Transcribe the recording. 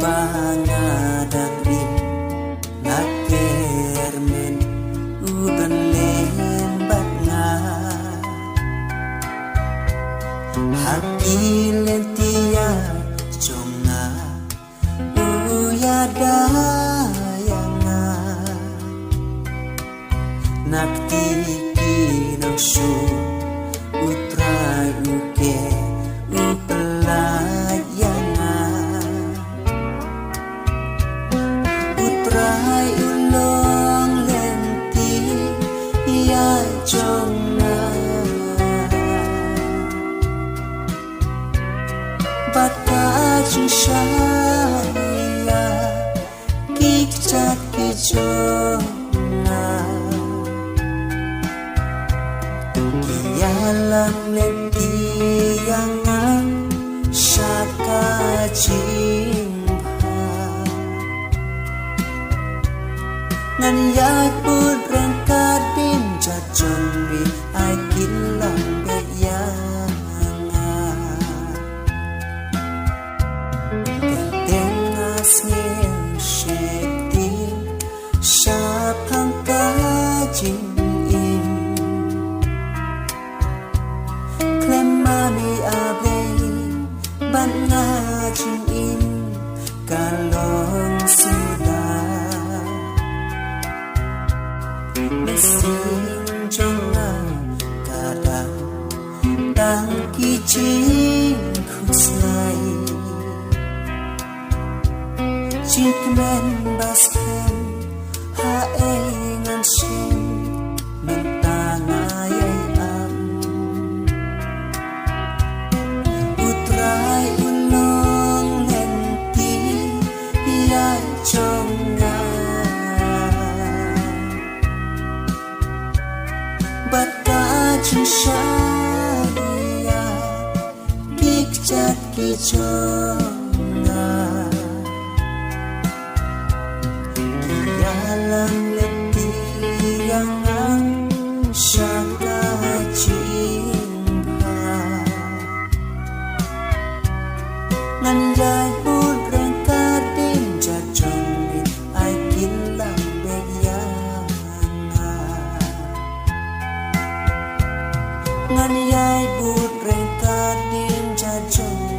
pangadang rin nakermen udan lembat nga hakilen tia jonga uyada yanga naktiki ng su utray uke upelayanga utray ulong lenti ya jonga baka jungshaya kikchat kijonga kiyalang lenti yang syaka jimha ngan yai put rengkadin jajongri ai kilang beyanga tengas ngem shekti syapang kajing im klemani ablei ban ngajing im kalong sudah mesin jangan kadang tang kijing khuslai jikmen basken hae ngan shin mentang ayai am utrai ulong lenti yai jonga baka jungshaya kikchat kijonga kiyalang lenti yang syaka jimha ngan yai put rengkadin jajongri ai kilang beyanga ngan yai put rengkadin jajong